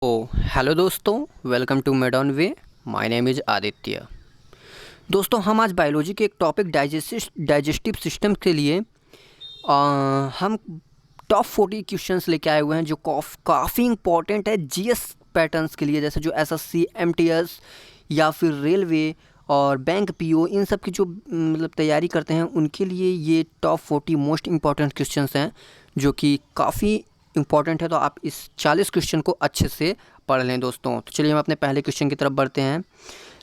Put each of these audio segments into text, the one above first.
ओ hello दोस्तों, welcome to मेडॉन वे। My name is Aditya. दोस्तों, हम आज बायोलॉजी के एक टॉपिक डाइजेस्टिव सिस्टम के लिए हम टॉप 40 क्वेश्चंस लेके आए हुए हैं जो काफ़ी इंपॉर्टेंट है जीएस पैटर्न्स के लिए, जैसे जो एसएससी, एमटीएस या फिर रेलवे और बैंक पीओ, इन सब की जो मतलब तैयारी करते हैं उनके लिए ये टॉप 40 मोस्ट इंपॉर्टेंट क्वेश्चंस हैं जो कि काफ़ी इंपॉर्टेंट है। तो आप इस 40 क्वेश्चन को अच्छे से पढ़ लें दोस्तों। तो चलिए हम अपने पहले क्वेश्चन की तरफ बढ़ते हैं।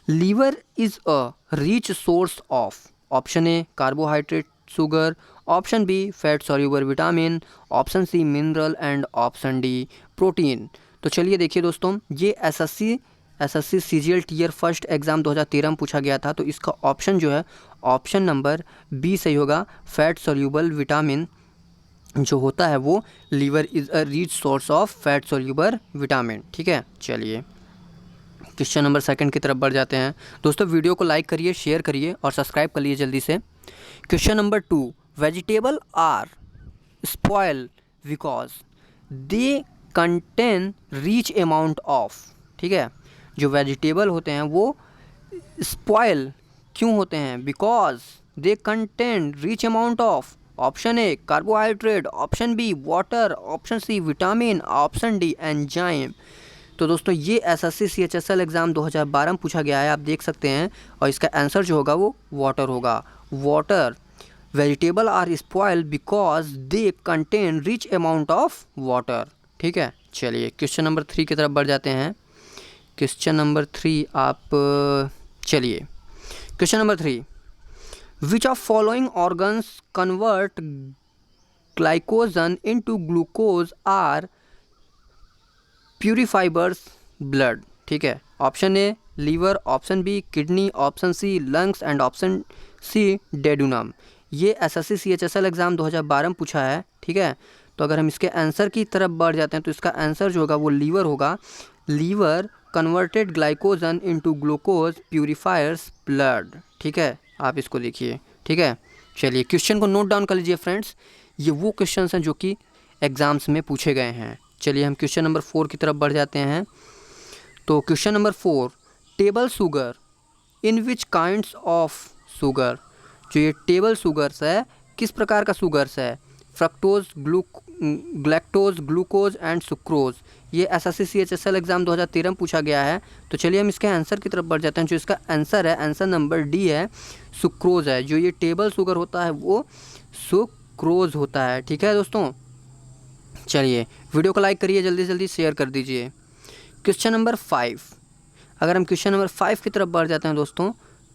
Liver is a rich source of, option A carbohydrate sugar, option B fat soluble vitamin, option C mineral and option D protein. तो चलिए देखिए दोस्तों, ये SSC CGL tier first exam 2013 में पूछा गया था। तो इसका ऑप्शन जो है ऑप्शन नंबर बी सही होगा। फैट सॉल्यूबल विटामिन जो होता है वो liver is a rich source of fat soluble vitamin. ठीक है, चलिए क्वेश्चन नंबर सेकंड की तरफ बढ़ जाते हैं। दोस्तों, वीडियो को लाइक करिए, शेयर करिए और सब्सक्राइब कर लीजिए जल्दी से। Question number 2, vegetable are spoil because they contain rich amount of. ठीक है, जो वेजिटेबल होते हैं वो स्पॉयल क्यों होते हैं? Because they contain rich amount of, option A carbohydrate, option B water, option C vitamin, option D enzyme. तो दोस्तों, ये एसएससी सीएचएसएल एग्ज़ाम 2012 में पूछा गया है, आप देख सकते हैं। और इसका आंसर जो होगा वो वाटर होगा। Water, vegetable are spoil because they contain rich amount of water. ठीक है, चलिए क्वेश्चन नंबर 3 की तरफ बढ़ जाते हैं। क्वेश्चन नंबर 3 चलिए question number 3, which of following organs convert glycogen into glucose are purifiers blood. ठीक है, option A liver, option B kidney, option C lungs and option C duodenum. ये एसएससी सीएचएसएल एग्ज़ाम 2012 में पूछा है। ठीक है, तो अगर हम इसके आंसर की तरफ बढ़ जाते हैं तो इसका आंसर जो होगा वो लीवर होगा। Liver converted glycogen into glucose purifiers blood. ठीक है, आप इसको देखिए। ठीक है, चलिए क्वेश्चन को नोट डाउन कर लीजिए फ्रेंड्स, ये वो क्वेश्चन हैं जो कि एग्ज़ाम्स में पूछे गए हैं। चलिए हम क्वेश्चन नंबर 4 की तरफ बढ़ जाते हैं। तो question number 4, table sugar in which kinds of sugar. जो ये टेबल शुगर्स है, किस प्रकार का शुगर्स है? Fructose, galactose, glucose and sucrose. ये एसएससी सीएचएसएल एग्ज़ाम 2013 में पूछा गया है। तो चलिए हम इसके आंसर की तरफ बढ़ जाते हैं। जो इसका आंसर है, आंसर नंबर डी है, सुक्रोज है। जो ये टेबल शुगर होता है वो सुक्रोज होता है। ठीक है दोस्तों, चलिए वीडियो को लाइक करिए, जल्दी जल्दी शेयर कर दीजिए। क्वेश्चन नंबर 5, अगर हम क्वेश्चन नंबर 5 की तरफ बढ़ जाते हैं दोस्तों,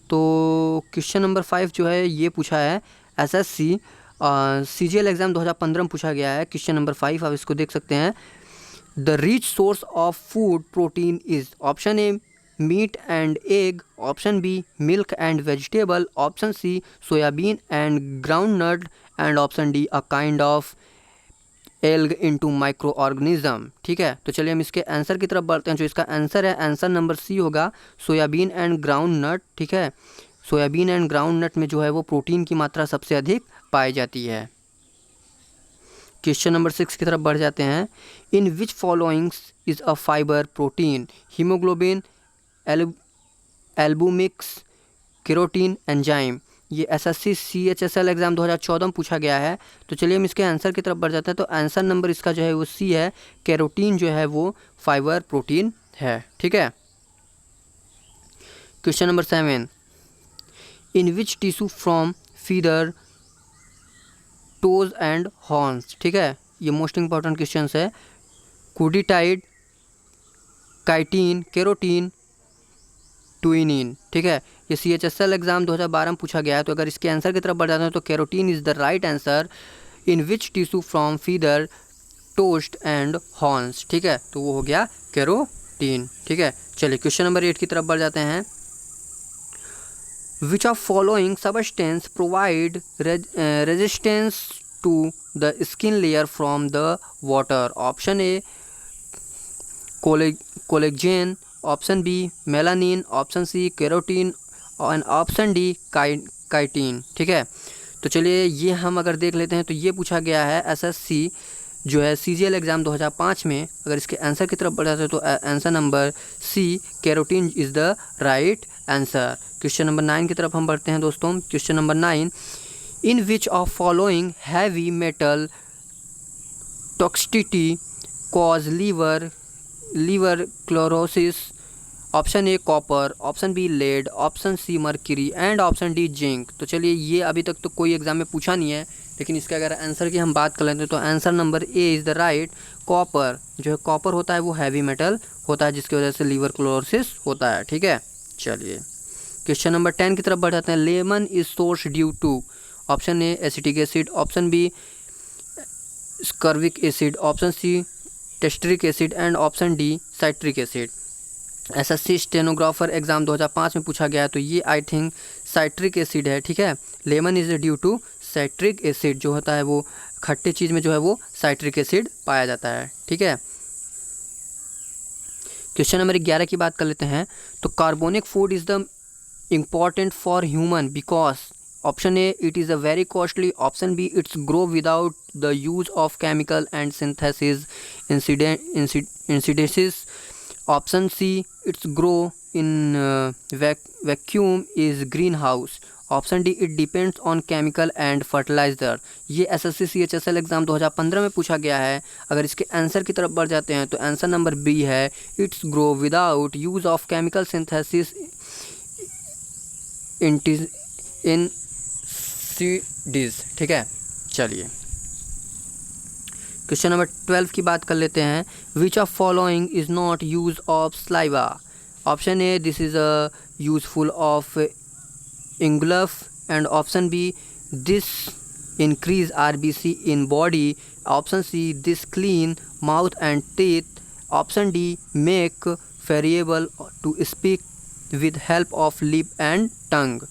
तो क्वेश्चन नंबर 5 जो है ये पूछा है एसएससी सीजीएल एग्ज़ाम 2015 में पूछा गया है। क्वेश्चन नंबर 5 आप इसको देख सकते हैं। The rich source of food protein is, option A meat and egg, option B milk and vegetable, option C soybean and groundnut and option D a kind of algae into microorganism. ठीक है, तो चलिए हम इसके answer की तरफ बढ़ते हैं। जो इसका आंसर है, आंसर नंबर सी होगा, सोयाबीन एंड ग्राउंड नट। ठीक है, सोयाबीन एंड ग्राउंड नट में जो है वो प्रोटीन की मात्रा सबसे अधिक पाई जाती है। क्वेश्चन नंबर 6 की तरफ बढ़ जाते हैं। In which followings is a fibre protein? Haemoglobin, albumins, carotene, enzyme. ये एसएससी सीएचएसएल एग्ज़ाम 2014 में पूछा गया है। तो चलिए हम इसके आंसर की तरफ बढ़ जाते हैं। तो आंसर नंबर इसका जो है वो सी है, कैरोटीन जो है वो फाइबर प्रोटीन है। ठीक है, question number 7, in which tissue from feather, toes and horns. ठीक है, ये मोस्ट इंपॉर्टेंट क्वेश्चन है। कुडिटाइड, काइटिन, केरोटीन, ट्विनिन। ठीक है, ये सीएचएसएल एग्ज़ाम 2012 में पूछा गया है। तो अगर इसके आंसर की तरफ बढ़ जाते हैं तो carotene is the right answer. In which tissue from feather, toast and horns. ठीक है, तो वो हो गया कैरोटीन। ठीक है, चलिए क्वेश्चन नंबर 8 की तरफ बढ़ जाते हैं। Which of following substance provide resistance to the skin layer from the water? Option A collagen, option B melanin, option C carotene and option D chitin. ठीक है, तो चलिए ये हम अगर देख लेते हैं तो ये पूछा गया है एसएससी जो है CGL एग्ज़ाम 2005 में। अगर इसके आंसर की तरफ बढ़ जाते हैं तो answer number C carotene is the right answer. Question number 9 की तरफ हम बढ़ते हैं दोस्तों। Question number 9, in which of following heavy metal toxicity cause liver chlorosis? Option A copper, option B lead, option C mercury and option D zinc. तो चलिए, ये अभी तक तो कोई एग्जाम में पूछा नहीं है, लेकिन इसके अगर आंसर की हम बात कर लेते हैं तो answer number A is the right. Copper, जो है कॉपर होता है वो हैवी मेटल होता है, जिसकी वजह से लीवर क्लोरोसिस होता है। ठीक है, चलिए क्वेश्चन नंबर 10 की तरफ बढ़ जाते हैं। Lemon is source due to? Option A acetic acid, option B ascorbic acid, option C tartaric acid and option D citric acid. SSC stenographer exam 2005 में पूछा गया है, तो ये आई थिंक साइट्रिक एसिड है। ठीक है, lemon is due to citric acid, जो होता है वो खट्टे चीज़ में जो है वो साइट्रिक एसिड पाया जाता है। ठीक है, क्वेश्चन नंबर 11 की बात कर लेते हैं। तो carbonic food is the important for human because? Option A it is a very costly, option B it's grow without the use of chemical and synthesis insecticides, option C it's grow in vacuum is greenhouse, option D it depends on chemical and fertiliser. ये SSC CHSL exam 2015 में पूछा गया है। अगर इसके answer की तरफ बढ़ जाते हैं तो आंसर नंबर बी है, it's grow without use of chemical synthesis in CDs. ठीक है, चलिए क्वेश्चन नंबर 12 की बात कर लेते हैं। Which of following is not use of saliva? Option A this is a useful of engulf and option B this increase RBC in body, option C this clean mouth and teeth, option D make variable to speak with help of lip and tongue.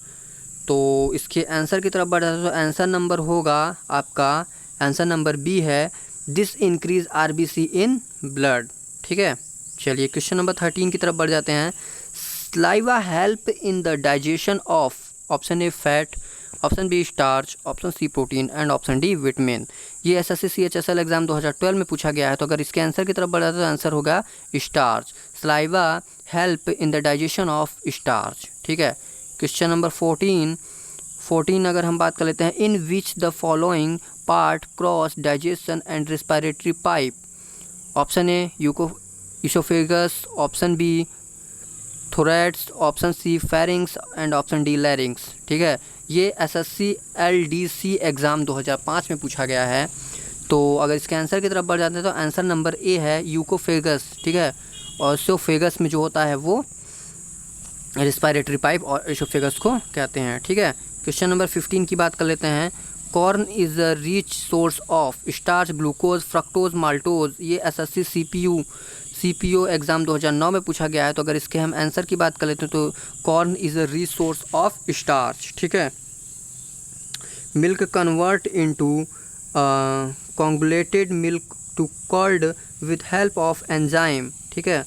तो इसके answer की तरफ बढ़ जाता है तो answer number होगा आपका आंसर नंबर बी है, this increase RBC in blood. ठीक है, चलिए क्वेश्चन नंबर 13 की तरफ बढ़ जाते हैं। Saliva help in the digestion of? Option A fat, option B starch, option C protein and option D vitamin. ये एसएससी CHSL एग्जाम 2012 में पूछा गया है। तो अगर इसके आंसर की तरफ बढ़ जाता है तो आंसर होगा starch. Saliva help in the digestion of starch. ठीक है, क्वेश्चन नंबर 14 अगर हम बात कर लेते हैं। In which the following part cross digestion and respiratory pipe? Option A oesophagus, option B thorax, option C pharynx and option D larynx. ठीक है, ये एसएससी LDC एग्ज़ाम 2005 में पूछा गया है। तो अगर इसके आंसर की तरफ बढ़ जाते हैं तो आंसर नंबर ए है यूकोफेगस। ठीक है, और इसोफेगस में जो होता है वो रेस्पिरेटरी पाइप और इसोफेगस को कहते हैं। ठीक है, क्वेश्चन नंबर 15 की बात कर लेते हैं। Corn is a rich source of starch, glucose, fructose, maltose. ये एसएससी CPO एग्ज़ाम 2009 में पूछा गया है। तो अगर इसके हम आंसर की बात कर लेते हैं तो corn is a rich source of starch. ठीक है, milk convert into coagulated milk to curd with help of enzyme. ठीक है,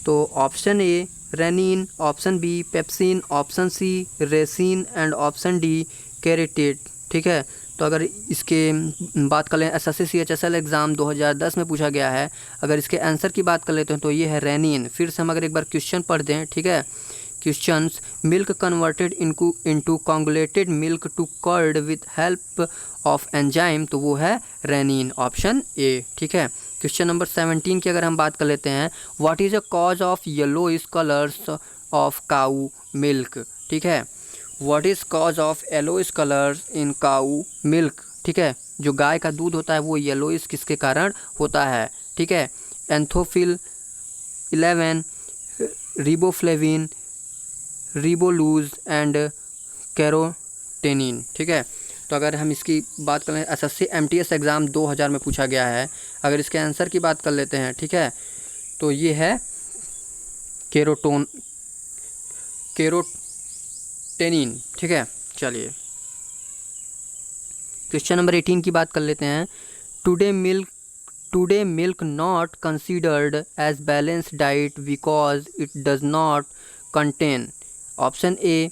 तो option A rennin, option B pepsin, option C resin and option D कैरेटेट। ठीक है, तो अगर इसके बात कर लें एसएससी CHSL एग्ज़ाम 2010 में पूछा गया है। अगर इसके आंसर की बात कर लेते हैं तो ये है रेनिन। फिर से हम अगर एक बार क्वेश्चन पढ़ दें। ठीक है, questions milk converted into coagulated milk to curd with help of enzyme, तो वो है रेनिन, ऑप्शन ए। ठीक है, क्वेश्चन नंबर 17 की अगर हम बात कर लेते हैं। What is a cause of yellowish colours of cow milk? ठीक है, what is cause of yellowish colours in cow milk? ठीक है, जो गाय का दूध होता है वो येलोइश किसके कारण होता है? ठीक है, एंथोफिल 11, रिबोफ्लेविन, रिबोलूज एंड कैरोटेनिन। ठीक है, तो अगर हम इसकी बात करें एसएससी MTS एग्ज़ाम 2000 में पूछा गया है। अगर इसके आंसर की बात कर लेते हैं। ठीक है, तो ये है कैरोटेनिन। ठीक है, चलिए क्वेश्चन नंबर 18 की बात कर लेते हैं। Today milk not considered as balanced diet because it does not contain? Option A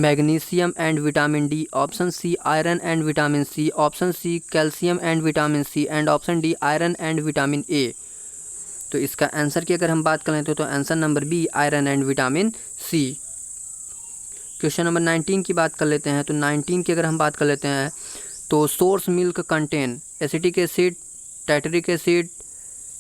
magnesium and vitamin D, option C iron and vitamin C, option C calcium and vitamin C and option D iron and vitamin A. तो इसका answer की अगर हम बात करें तो answer number B iron and vitamin C. Question number 19 की बात कर लेते हैं। तो 19 की अगर हम बात कर लेते हैं तो source milk contain acetic acid, tartaric acid,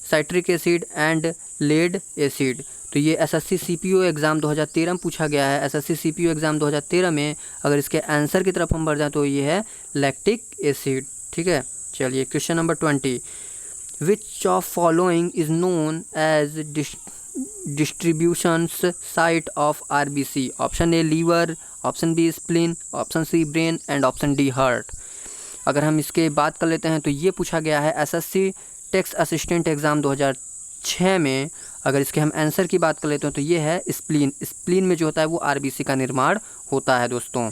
citric acid and lead acid. तो ये एसएससी सीपीओ एग्ज़ाम 2013 में पूछा गया है। एसएससी सीपीओ एग्ज़ाम 2013 में अगर इसके आंसर की तरफ हम बढ़ जाएँ तो ये है लैक्टिक एसिड। ठीक है, चलिए question number 20, which of following is known as distributions site of RBC. Option A liver, option B spleen, option C brain and option D heart. अगर हम इसके बात कर लेते हैं तो ये पूछा गया है एसएससी टेक्स्ट असिस्टेंट एग्ज़ाम 2006 में। अगर इसके हम आंसर की बात कर लेते हैं तो ये है स्प्लीन। स्प्लीन में जो होता है वो आरबीसी का निर्माण होता है दोस्तों।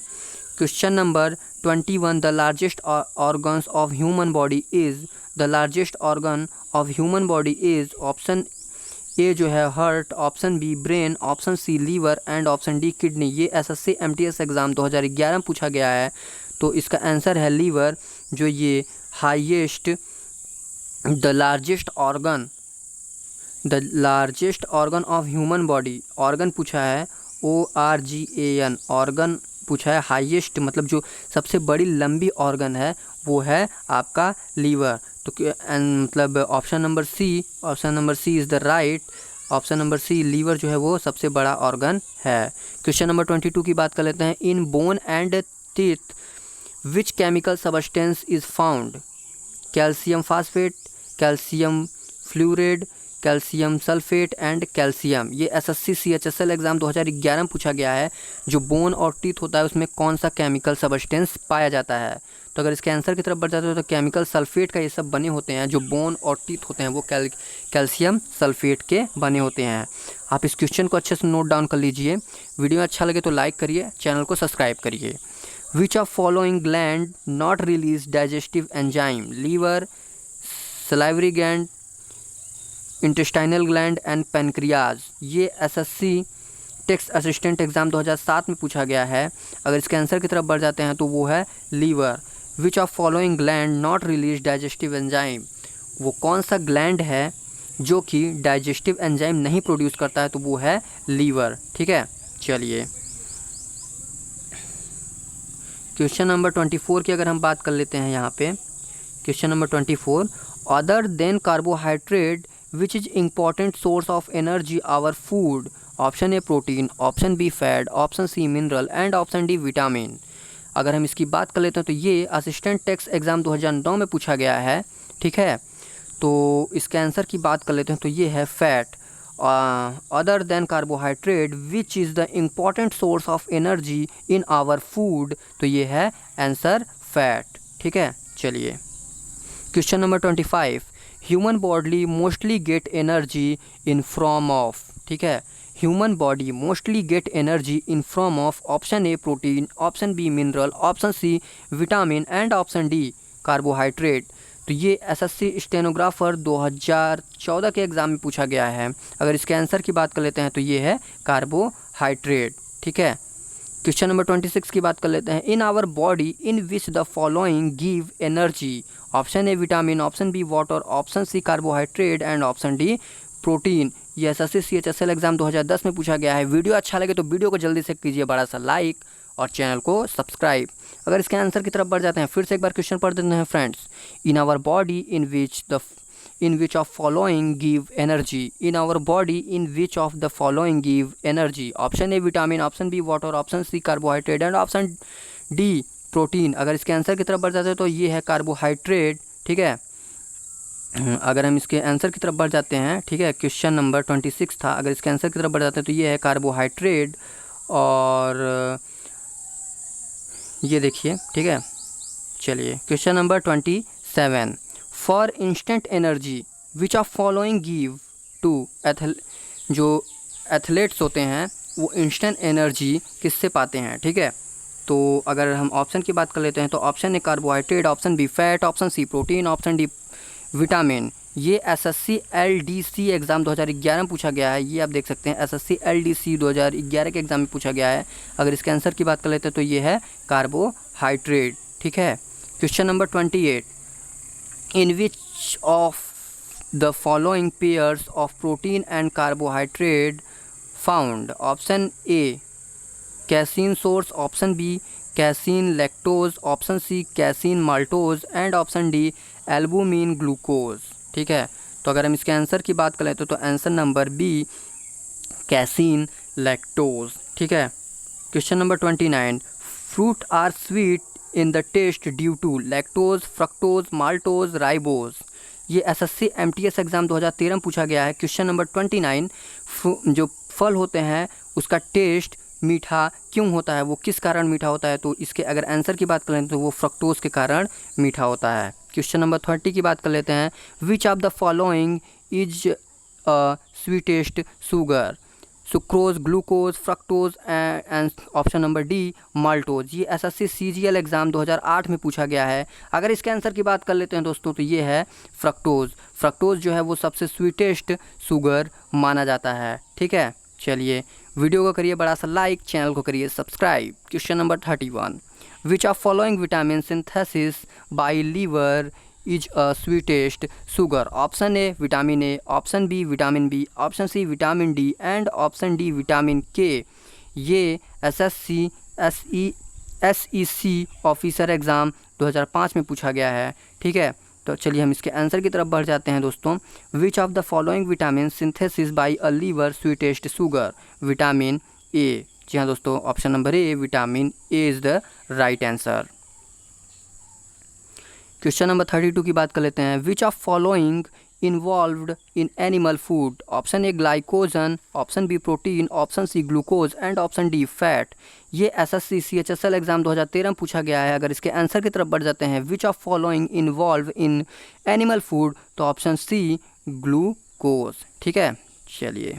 Question number 21, the largest organs of human body is, the largest organ of human body is, option A जो है heart, option B brain, option C liver and option D kidney. ये एसएससी एमटीएस एग्ज़ाम 2011 में पूछा गया है। तो इसका answer है लीवर, जो ये highest the largest organ of human body, organ पूछा है ORGAN, ऑर्गन पूछा है, हाईएस्ट मतलब जो सबसे बड़ी लंबी ऑर्गन है वो है आपका लीवर। तो मतलब option number C is the right, option number C liver जो है वो सबसे बड़ा ऑर्गन है। क्वेश्चन नंबर 22 की बात कर लेते हैं। In bone and teeth which chemical substance is found, calcium phosphate, calcium fluoride, calcium sulphate and calcium. ये एसएससी CHSL एग्ज़ाम 2011 में पूछा गया है। जो बोन और टीथ होता है उसमें कौन सा केमिकल सबस्टेंस पाया जाता है। तो अगर इसके आंसर की तरफ बढ़ जाते हो तो केमिकल सल्फेट का ये सब बने होते हैं। जो बोन और टीथ होते हैं वो कैल्शियम सल्फेट के बने होते हैं। आप इस क्वेश्चन को अच्छे से नोट डाउन कर लीजिए। वीडियो अच्छा लगे तो लाइक करिए, चैनल को सब्सक्राइब करिए। Which of following gland not release digestive enzyme, liver, salivary gland, intestinal gland and pancreas. ये एसएससी टेक्स्ट असिस्टेंट एग्ज़ाम 2007 में पूछा गया है। अगर इसके आंसर की तरफ बढ़ जाते हैं तो वो है liver. Which of following gland not release digestive enzyme, वो कौन सा ग्लैंड है जो कि डाइजेस्टिव एंजाइम नहीं प्रोड्यूस करता है, तो वो है लीवर। ठीक है, चलिए क्वेश्चन नंबर 24 की अगर हम बात कर लेते हैं यहाँ पे। Question number 24, other than carbohydrate which is important source of energy our food, option A protein, option B fat, option C mineral and option D vitamin. अगर हम इसकी बात कर लेते हैं तो ये असिस्टेंट टेक्स्ट एग्ज़ाम 2009 में पूछा गया है। ठीक है, तो इसके आंसर की बात कर लेते हैं तो ये है fat. Other than carbohydrate which is the important source of energy in our food, तो ये है आंसर फैट। ठीक है, चलिए question number 25, human body mostly get energy in from of. ठीक है, human body mostly get energy in from of, option A protein, option B mineral, option C vitamin and option D carbohydrate. तो ये SSC stenographer 2014 के exam में पूछा गया है। अगर इसके आंसर की बात कर लेते हैं तो ये है कार्बोहाइड्रेट। ठीक है, क्वेश्चन नंबर 26 की बात कर लेते हैं। In our body in which the following give energy, option A vitamin, option B water, option C carbohydrate and option D protein. ये एसएससी CHSL एग्ज़ाम 2010 में पूछा गया है। वीडियो अच्छा लगे तो वीडियो को जल्दी से कीजिए बड़ा सा लाइक और चैनल को सब्सक्राइब। अगर इसके आंसर की तरफ बढ़ जाते हैं, फिर से एक बार क्वेश्चन पढ़ देते हैं friends. In our body in which of following give energy, in our body in which of the following give energy, option A vitamin, option B water, option C carbohydrate and option D protein. अगर इसके answer की तरफ बढ़ जाते हैं तो ये है कार्बोहाइड्रेट। ठीक है, अगर हम इसके आंसर की तरफ बढ़ जाते हैं, ठीक है, क्वेश्चन नंबर 26 था। अगर इसके आंसर की तरफ बढ़ जाते हैं तो ये है कार्बोहाइड्रेट। और ये देखिए, ठीक है, चलिए question number 27, for instant energy which of following give to जो एथलीट्स होते हैं वो इंस्टेंट एनर्जी किससे पाते हैं। ठीक है, तो अगर हम ऑप्शन की बात कर लेते हैं तो option A carbohydrate, option B fat, option C protein, option D vitamin. ये SSC LDC एग्ज़ाम 2011 में पूछा गया है। ये आप देख सकते हैं SSC LDC 2011 के एग्ज़ाम में पूछा गया है। अगर इसके आंसर की बात कर लेते हैं तो ये है कार्बोहाइड्रेट। ठीक है। Question number 28, in which of the following pairs of protein and carbohydrate found? Option A casein source, option B casein lactose, option C casein maltose and option D albumin glucose. ठीक है। तो अगर हम इसके answer की बात करें तो answer number B casein lactose. ठीक है। Question number 29, fruit are sweet in the taste due to lactose, fructose, maltose, ribose. ये SSC MTS एग्ज़ाम 2013 में पूछा गया है। क्वेश्चन नंबर 29, जो फल होते हैं उसका टेस्ट मीठा क्यों होता है, वो किस कारण मीठा होता है? तो इसके अगर आंसर की बात करें तो वो फ्रक्टोज के कारण मीठा होता है। क्वेश्चन नंबर 30 की बात कर लेते हैं, which of the following is a sweetest sugar? Sucrose, glucose, fructose and option number D maltose. ये SSC CGL एग्ज़ाम 2008 में पूछा गया है। अगर इसके आंसर की बात कर लेते हैं दोस्तों तो ये है फ्रक्टोज। फ्रक्टोज जो है वो सबसे स्वीटेस्ट शुगर माना जाता है। ठीक है। चलिए, वीडियो को करिए बड़ा सा लाइक, चैनल को करिए subscribe. Question number 31, which of following vitamin synthesis by liver is a sweetest sugar? Option A vitamin A, option B vitamin B, option C vitamin D and option D vitamin K. ये SSC SEC officer exam 2005 में पूछा गया है। ठीक है। तो चलिए हम इसके आंसर की तरफ बढ़ जाते हैं दोस्तों। Which of the following vitamin synthesis by a liver sweetest sugar? Vitamin A. जी हाँ दोस्तों, option number A vitamin A is the right answer. Question number 32 की बात कर लेते हैं, which of following involved in animal food? Option A glycogen, option B protein, option C glucose and option D fat. ये SSC CHSL exam 2013 में पूछा गया है। अगर इसके आंसर की तरफ बढ़ जाते हैं, which of following involve in animal food? तो ऑप्शन सी ग्लूकोज। ठीक है। चलिए,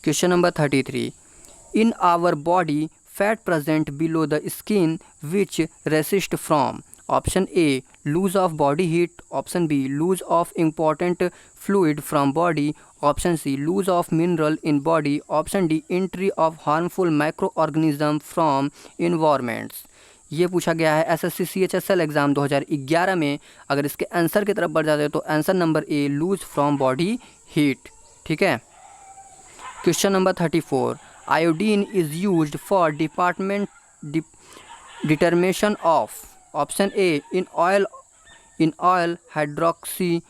question number 33, in our body fat present below the skin which resist from? Option A loose of body heat, option B loose of important fluid from body, option C loose of mineral in body, option D entry of harmful micro organism from environments. ये पूछा गया है SSC CHSL exam 2011 में। अगर इसके answer की तरफ बढ़ जाते हैं तो answer number A loose from body heat. ठीक है। Question number 34, iodine is used for determination of? Option A in oil hydroxy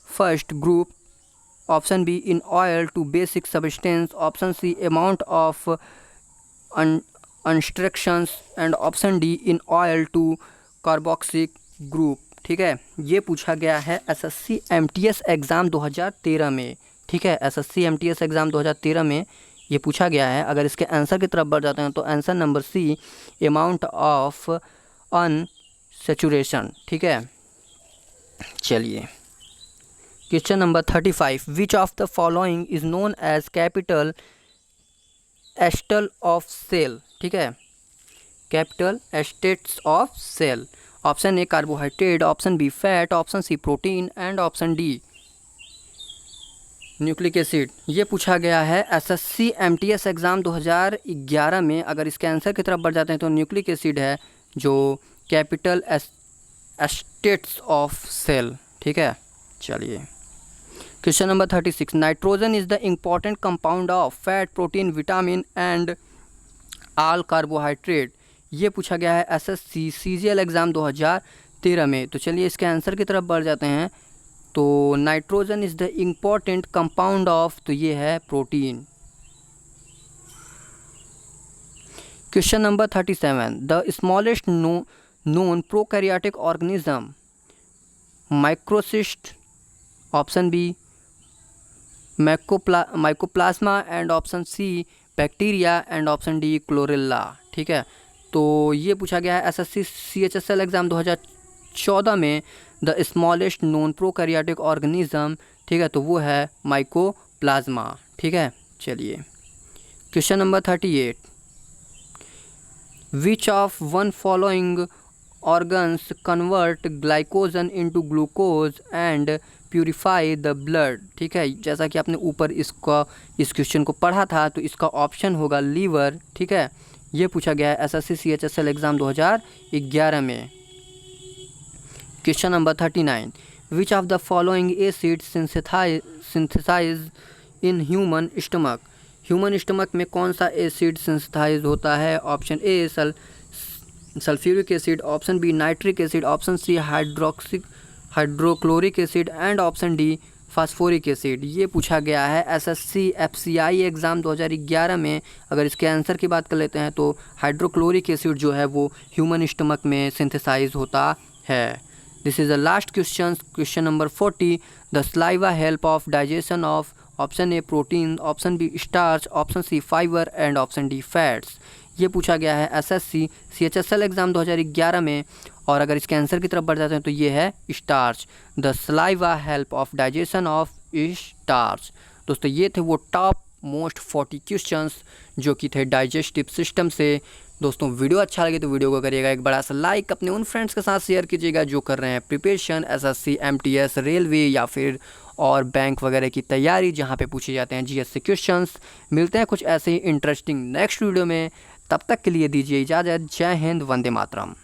first group, option B in oil to basic substance, option C amount of instructions and option D in oil to carboxylic group. ठीक है। ये पूछा गया है SSC MTS exam 2013 में। ठीक है। SSC MTS exam 2013 में ये पूछा गया है। अगर इसके आंसर की तरफ बढ़ जाते हैं तो answer number C amount of unsaturation. ठीक है। चलिए, question number 35, which of the following is known as capital estate of cell? ठीक है। Capital estates of cell. Option A carbohydrate, option B fat, option C protein and option D nucleic acid. ये पूछा गया है SSC MTS exam 2011 में। अगर इसके answer की तरफ बढ़ जाते हैं तो न्यूक्लिक एसिड है जो कैपिटल एस्टेट्स ऑफ सेल। ठीक है। चलिए, question number 36, nitrogen is the important compound of fat, protein, vitamin and all carbohydrate. ये पूछा गया है SSC CGL एग्ज़ाम 2013 में। तो चलिए इसके आंसर की तरफ बढ़ जाते हैं। तो nitrogen is the important compound of, तो ये है protein. Question number 37, the smallest known prokaryotic organism? Microcyst, option B mycoplasma and option C bacteria and option D chlorella. ठीक है। तो ये पूछा गया है SSC CHSL एग्ज़ाम 2014 में, the smallest known prokaryotic organism. ठीक है। तो वो है माइकोप्लाज्मा। ठीक है। चलिए, question number 38, which of one following organs convert glycogen into glucose and purify the blood. ठीक है, जैसा कि आपने ऊपर इस क्वेश्चन को पढ़ा था, तो इसका ऑप्शन होगा लीवर। ठीक है, ये पूछा गया है एसएससी CHSL एग्ज़ाम 2011 में। Question number 39, which of the following acid synthesize in human stomach. Human stomach में कौन सा एसिड सिंथेसाइज होता है? Option A sulphuric acid, option B nitric acid, option C hydrochloric acid and option D phosphoric acid. ये पूछा गया है SSC FCI exam 2011 में। अगर इसके आंसर की बात कर लेते हैं तो हाइड्रोक्लोरिक एसिड जो है वो ह्यूमन स्टमक में सिंथेसाइज होता है। This is the last question, question number 40, the saliva help of digestion of option A protein, option B starch, option C fibre and option D fats. ये पूछा गया है एसएससी CHSL एग्ज़ाम 2011 में। और अगर इसके आंसर की तरफ बढ़ जाते हैं तो ये है starch, the saliva help of digestion of starch. दोस्तों ये थे वो टॉप मोस्ट 40 क्वेश्चंस जो कि थे डाइजेस्टिव सिस्टम से। दोस्तों वीडियो अच्छा लगे तो वीडियो को करिएगा एक बड़ा सा लाइक, अपने उन फ्रेंड्स के साथ शेयर कीजिएगा जो कर रहे हैं प्रिपरेशन SSC MTS रेलवे या फिर और बैंक वगैरह की तैयारी, जहां पे पूछे जाते हैं GS से क्वेश्चंस। मिलते हैं कुछ ऐसे ही इंटरेस्टिंग नेक्स्ट वीडियो में, तब तक के लिए दीजिए इजाज़त। जय हिंद, वंदे मातरम।